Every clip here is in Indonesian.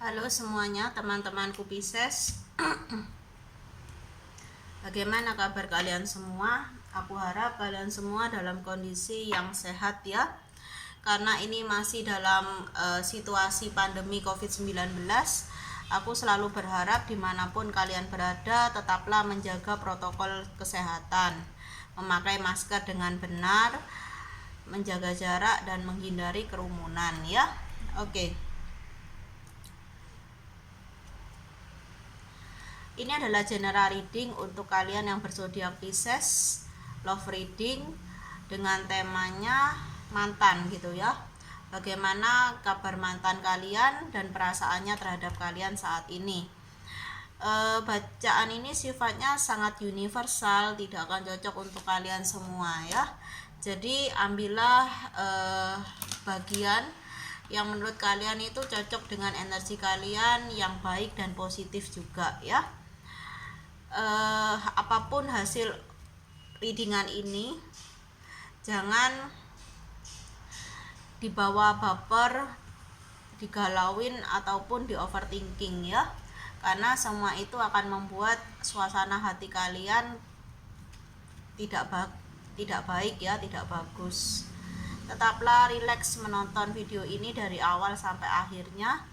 Halo semuanya, teman-temanku Pisces. Bagaimana kabar kalian semua? Aku harap kalian semua dalam kondisi yang sehat ya. Karena ini masih dalam situasi pandemi COVID-19, aku selalu berharap dimanapun kalian berada, tetaplah menjaga protokol kesehatan, memakai masker dengan benar, menjaga jarak, dan menghindari kerumunan ya. Oke. Ini adalah general reading untuk kalian yang berzodiak Pisces, love reading dengan temanya mantan gitu ya. Bagaimana kabar mantan kalian dan perasaannya terhadap kalian saat ini. Bacaan ini sifatnya sangat universal, tidak akan cocok untuk kalian semua ya. Jadi ambillah bagian yang menurut kalian itu cocok dengan energi kalian yang baik dan positif juga ya. Apapun hasil readingan ini, jangan dibawa baper, digalauin ataupun di overthinking ya, karena semua itu akan membuat suasana hati kalian tidak baik ya, tidak bagus. Tetaplah rileks menonton video ini dari awal sampai akhirnya,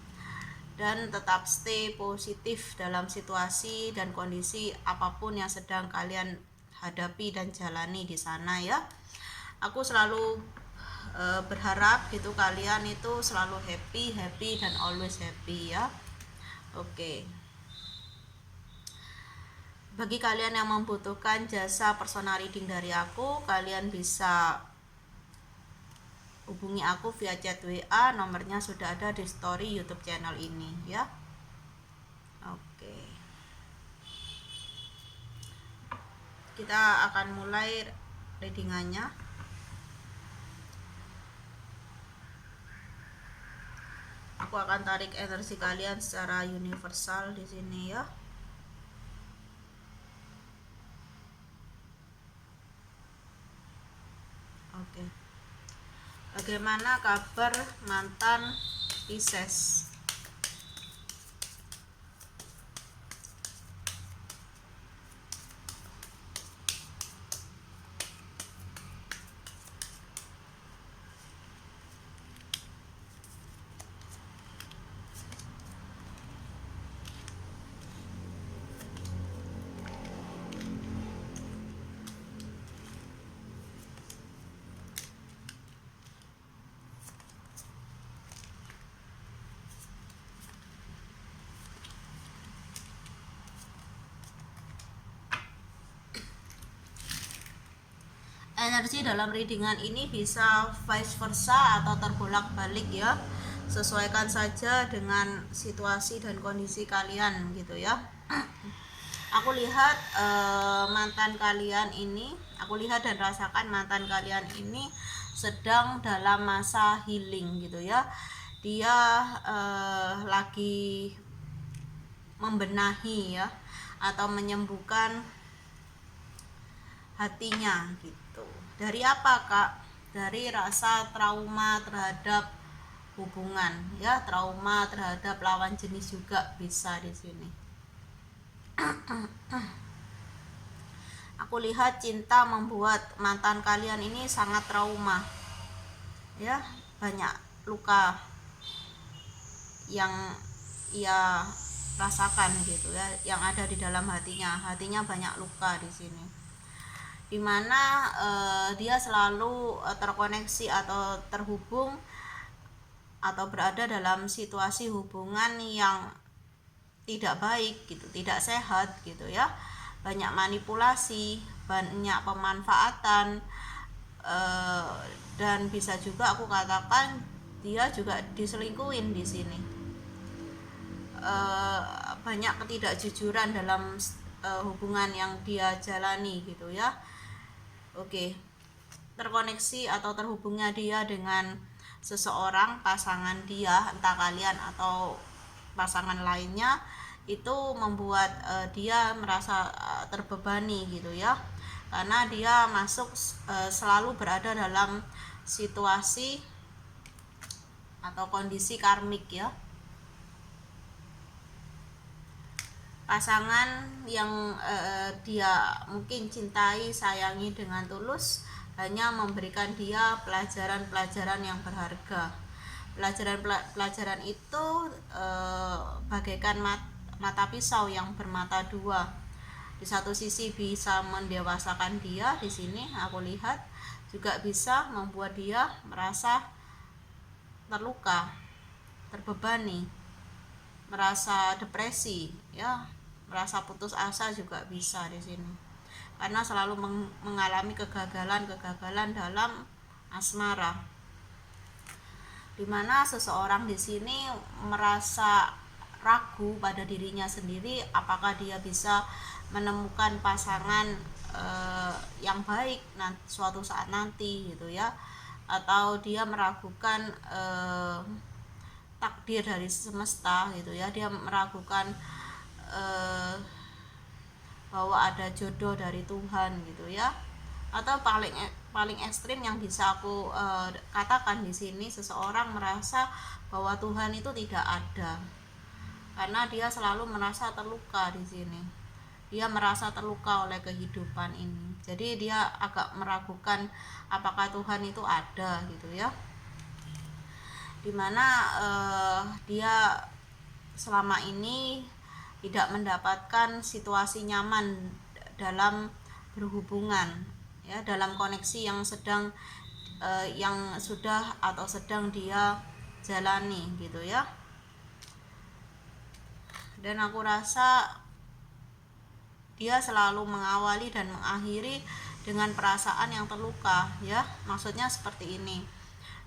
dan tetap stay positif dalam situasi dan kondisi apapun yang sedang kalian hadapi dan jalani di sana ya. Aku selalu berharap gitu kalian itu selalu happy dan always happy ya. Oke. Bagi kalian yang membutuhkan jasa personal reading dari aku, kalian bisa hubungi aku via chat WA, nomornya sudah ada di story YouTube channel ini ya. Oke. Kita akan mulai readingannya. Aku akan tarik energi kalian secara universal di sini ya. Oke. Bagaimana kabar mantan Pisces? Energi dalam readingan ini bisa vice versa atau terbolak-balik ya. Sesuaikan saja dengan situasi dan kondisi kalian gitu ya. Aku lihat mantan kalian ini, aku lihat dan rasakan mantan kalian ini sedang dalam masa healing gitu ya. Dia lagi membenahi ya, atau menyembuhkan hatinya gitu. Dari apa Kak? Dari rasa trauma terhadap hubungan ya, trauma terhadap lawan jenis juga bisa di sini. Aku lihat cinta membuat mantan kalian ini sangat trauma ya, banyak luka yang ia rasakan gitu ya, yang ada di dalam hatinya banyak luka di sini, dimana dia selalu terkoneksi atau terhubung atau berada dalam situasi hubungan yang tidak baik gitu, tidak sehat gitu ya, banyak manipulasi, banyak pemanfaatan, dan bisa juga aku katakan dia juga diselingkuhin di sini. Banyak ketidakjujuran dalam hubungan yang dia jalani gitu ya. Oke. Terkoneksi atau terhubungnya dia dengan seseorang, pasangan dia, entah kalian atau pasangan lainnya, itu membuat dia merasa terbebani gitu ya, karena dia masuk selalu berada dalam situasi atau kondisi karmik ya. pasangan yang dia mungkin cintai, sayangi dengan tulus, hanya memberikan dia pelajaran-pelajaran yang berharga. Pelajaran itu bagaikan mata pisau yang bermata dua. Di satu sisi bisa mendewasakan dia, di sini aku lihat juga bisa membuat dia merasa terluka, terbebani, merasa depresi, ya, merasa putus asa juga bisa di sini. Karena selalu mengalami kegagalan dalam asmara. Dimana seseorang di sini merasa ragu pada dirinya sendiri, apakah dia bisa menemukan pasangan yang baik suatu saat nanti gitu ya, atau dia meragukan takdir dari semesta gitu ya, dia meragukan bahwa ada jodoh dari Tuhan gitu ya. Atau paling ekstrim yang bisa aku katakan di sini, seseorang merasa bahwa Tuhan itu tidak ada karena dia selalu merasa terluka di sini. Dia merasa terluka oleh kehidupan ini. Jadi dia agak meragukan apakah Tuhan itu ada gitu ya. Dimana dia selama ini tidak mendapatkan situasi nyaman dalam berhubungan, ya, dalam koneksi yang sudah atau sedang dia jalani gitu ya. Dan aku rasa dia selalu mengawali dan mengakhiri dengan perasaan yang terluka, ya. Maksudnya seperti ini.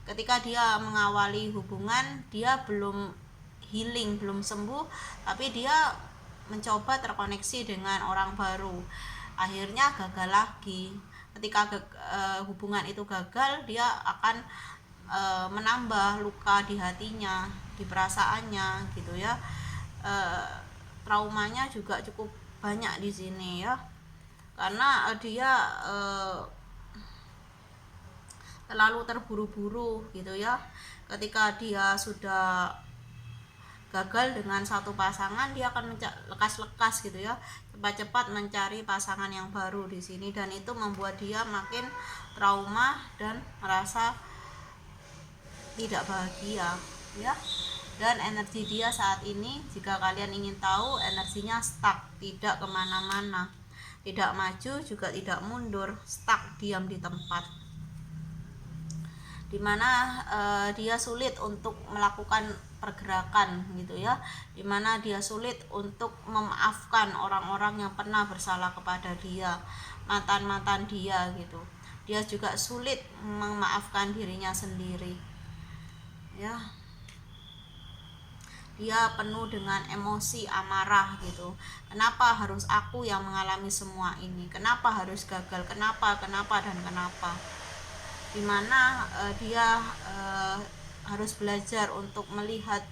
Ketika dia mengawali hubungan, dia belum healing, belum sembuh, tapi dia mencoba terkoneksi dengan orang baru. Akhirnya gagal lagi. Ketika hubungan itu gagal, dia akan menambah luka di hatinya, di perasaannya gitu ya. Traumanya juga cukup banyak di sini ya, karena dia terlalu terburu-buru gitu ya. Ketika dia sudah gagal dengan satu pasangan, dia akan lekas-lekas gitu ya, cepat-cepat mencari pasangan yang baru di sini, dan itu membuat dia makin trauma dan merasa tidak bahagia ya. Dan energi dia saat ini, jika kalian ingin tahu, energinya stuck, tidak kemana-mana, tidak maju juga tidak mundur, stuck, diam di tempat, dimana dia sulit untuk melakukan pergerakan gitu ya, dimana dia sulit untuk memaafkan orang-orang yang pernah bersalah kepada dia, mantan-mantan dia gitu. Dia juga sulit memaafkan dirinya sendiri ya. Dia penuh dengan emosi amarah gitu. Kenapa harus aku yang mengalami semua ini? Kenapa harus gagal? Kenapa dan kenapa? Dimana dia harus belajar untuk melihat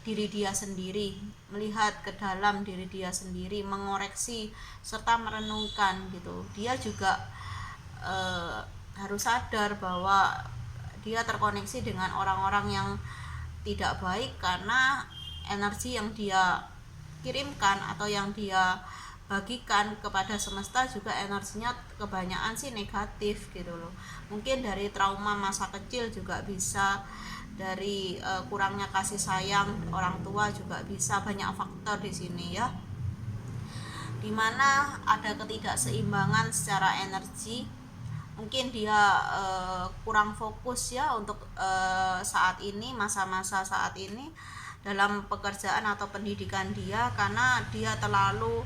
diri dia sendiri, melihat ke dalam diri dia sendiri, mengoreksi serta merenungkan gitu. Dia juga harus sadar bahwa dia terkoneksi dengan orang-orang yang tidak baik, karena energi yang dia kirimkan atau yang dia bagikan kepada semesta juga energinya kebanyakan sih negatif gitu loh. Mungkin dari trauma masa kecil juga bisa, dari kurangnya kasih sayang orang tua juga bisa, banyak faktor di sini ya. Dimana ada ketidakseimbangan secara energi, mungkin dia kurang fokus ya untuk saat ini, masa-masa saat ini dalam pekerjaan atau pendidikan dia, karena dia terlalu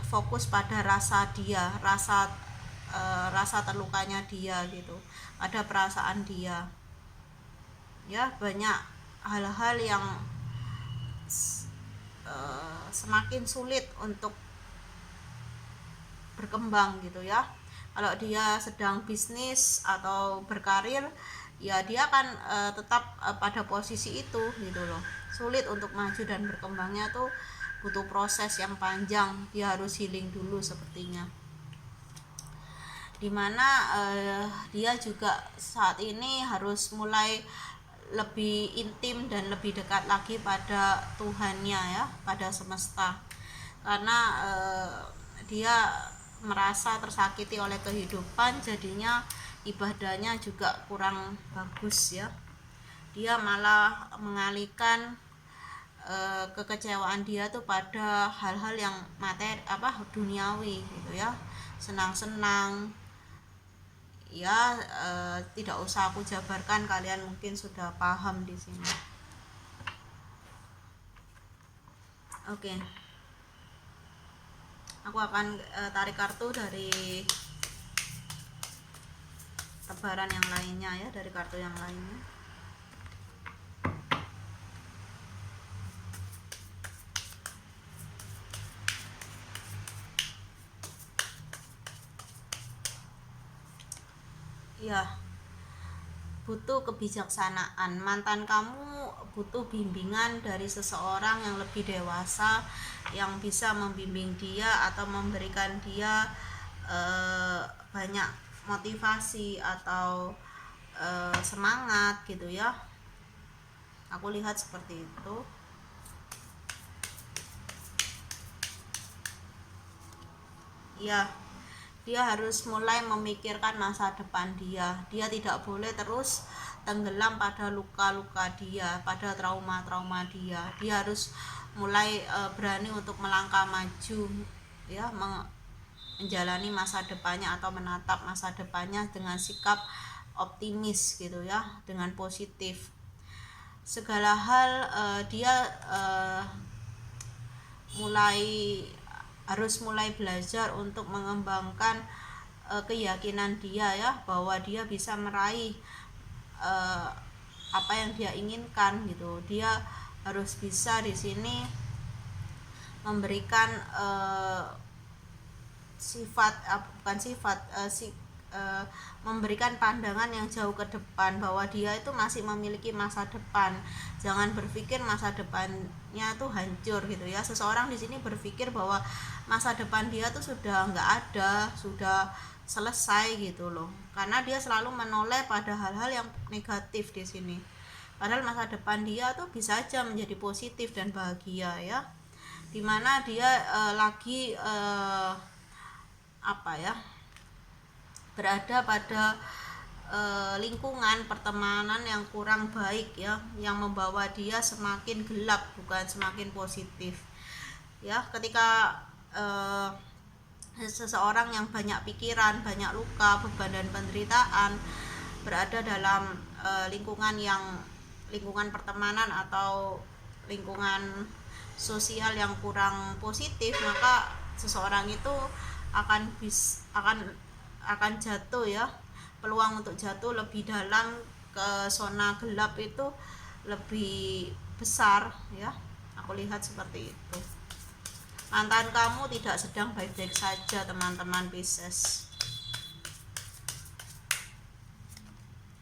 fokus pada rasa terlukanya dia gitu, ada perasaan dia ya. Banyak hal-hal yang semakin sulit untuk berkembang gitu ya. Kalau dia sedang bisnis atau berkarir, ya dia akan tetap pada posisi itu gitu loh. Sulit untuk maju dan berkembangnya tuh butuh proses yang panjang. Dia harus healing dulu sepertinya. Dimana dia juga saat ini harus mulai lebih intim dan lebih dekat lagi pada Tuhannya ya, pada semesta. Karena dia merasa tersakiti oleh kehidupan, jadinya ibadahnya juga kurang bagus ya. Dia malah mengalihkan kekecewaan dia tuh pada hal-hal yang duniawi gitu ya, senang-senang ya. Tidak usah aku jabarkan, kalian mungkin sudah paham di sini. Oke. Aku akan tarik kartu dari tebaran yang lainnya ya, dari kartu yang lainnya. Ya, butuh kebijaksanaan. Mantan kamu butuh bimbingan dari seseorang yang lebih dewasa, yang bisa membimbing dia atau memberikan dia banyak motivasi atau semangat gitu ya. Aku lihat seperti itu. Ya, dia harus mulai memikirkan masa depan dia. Dia tidak boleh terus tenggelam pada luka-luka dia, pada trauma-trauma dia. Dia harus mulai berani untuk melangkah maju ya, menjalani masa depannya atau menatap masa depannya dengan sikap optimis gitu ya, dengan positif. Segala hal dia harus mulai belajar untuk mengembangkan keyakinan dia ya, bahwa dia bisa meraih apa yang dia inginkan gitu. Dia harus bisa di sini memberikan memberikan pandangan yang jauh ke depan, bahwa dia itu masih memiliki masa depan. Jangan berpikir masa depannya tuh hancur gitu ya. Seseorang di sini berpikir bahwa masa depan dia tuh sudah nggak ada, sudah selesai gitu loh, karena dia selalu menoleh pada hal-hal yang negatif di sini. Padahal masa depan dia tuh bisa aja menjadi positif dan bahagia ya, dimana dia lagi berada pada lingkungan pertemanan yang kurang baik ya, yang membawa dia semakin gelap bukan semakin positif ya. Ketika seseorang yang banyak pikiran, banyak luka, beban dan penderitaan berada dalam lingkungan pertemanan atau lingkungan sosial yang kurang positif, maka seseorang itu akan jatuh ya. Peluang untuk jatuh lebih dalam ke zona gelap itu lebih besar ya. Aku lihat seperti itu. Mantan kamu tidak sedang baik-baik saja teman-teman Pisces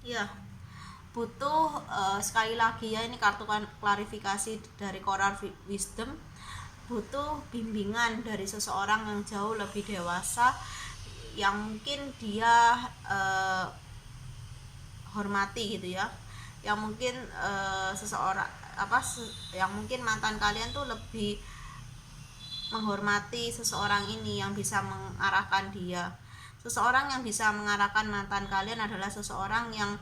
ya. Butuh sekali lagi ya, ini kartu klarifikasi dari Coral Wisdom. Butuh bimbingan dari seseorang yang jauh lebih dewasa, yang mungkin dia hormati gitu ya, yang mungkin yang mungkin mantan kalian tuh lebih menghormati seseorang ini yang bisa mengarahkan dia. Seseorang yang bisa mengarahkan mantan kalian adalah seseorang yang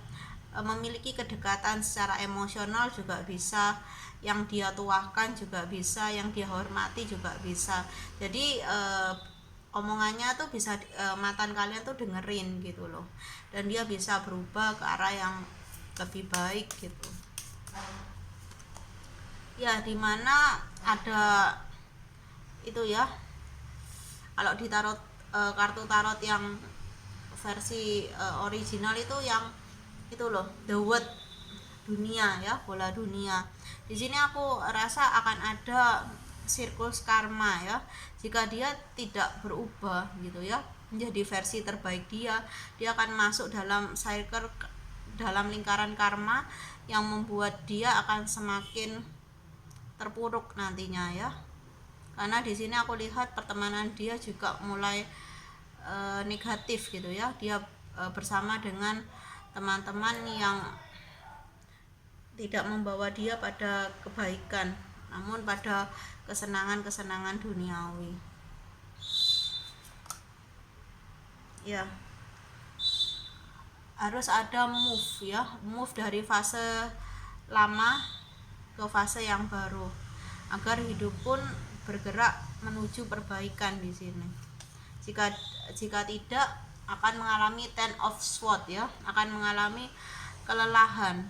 memiliki kedekatan secara emosional juga bisa, yang dia tuahkan juga bisa, yang dia hormati juga bisa. Jadi omongannya tuh bisa mantan kalian tuh dengerin gitu loh, dan dia bisa berubah ke arah yang lebih baik gitu ya. Dimana ada itu ya, kalau di tarot kartu tarot yang versi original itu yang itu loh, the world, dunia ya, bola dunia. Di sini aku rasa akan ada siklus karma ya, jika dia tidak berubah gitu ya menjadi versi terbaik dia akan masuk dalam cycle, dalam lingkaran karma yang membuat dia akan semakin terpuruk nantinya ya. Karena di sini aku lihat pertemanan dia juga mulai negatif gitu ya. Dia bersama dengan teman-teman yang tidak membawa dia pada kebaikan, namun pada kesenangan-kesenangan duniawi. Ya, harus ada move dari fase lama ke fase yang baru agar hidup pun bergerak menuju perbaikan di sini. Jika tidak, akan mengalami ten of sword ya, akan mengalami kelelahan,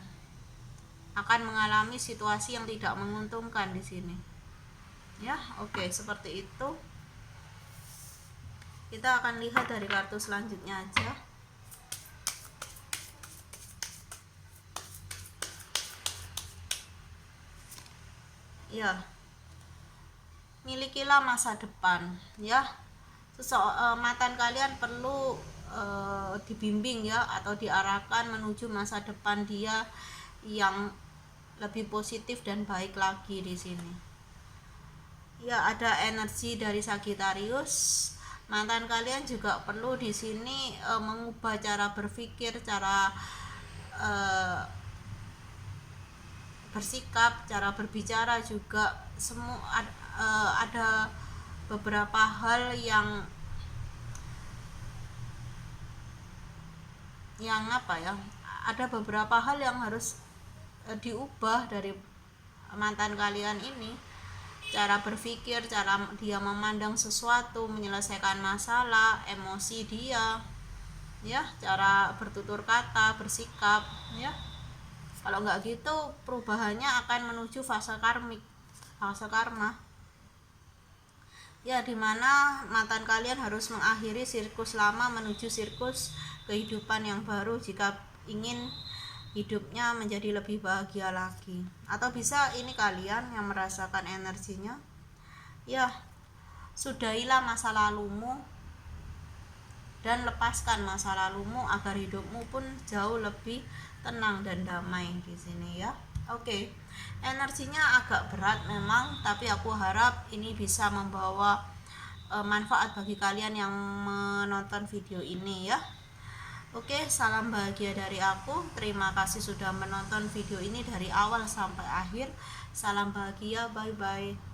akan mengalami situasi yang tidak menguntungkan di sini. Ya, oke, seperti itu. Kita akan lihat dari kartu selanjutnya aja. Ya, milikilah masa depan ya. Mantan kalian perlu dibimbing ya, atau diarahkan menuju masa depan dia yang lebih positif dan baik lagi di sini. Ya, ada energi dari Sagittarius. Mantan kalian juga perlu di sini mengubah cara berpikir, cara bersikap, cara berbicara juga. Semua ada beberapa hal yang apa ya, ada beberapa hal yang harus diubah dari mantan kalian ini. Cara berpikir, cara dia memandang sesuatu, menyelesaikan masalah, emosi dia ya, cara bertutur kata, bersikap ya. Kalau nggak gitu, perubahannya akan menuju fase karmik, fase karma ya, dimana mantan kalian harus mengakhiri siklus lama menuju siklus kehidupan yang baru jika ingin hidupnya menjadi lebih bahagia lagi. Atau bisa ini kalian yang merasakan energinya ya, sudahilah masa lalumu dan lepaskan masa lalumu agar hidupmu pun jauh lebih tenang dan damai di sini ya. Oke, energinya agak berat memang, tapi aku harap ini bisa membawa manfaat bagi kalian yang menonton video ini ya. Oke, salam bahagia dari aku. Terima kasih sudah menonton video ini dari awal sampai akhir. Salam bahagia, bye bye.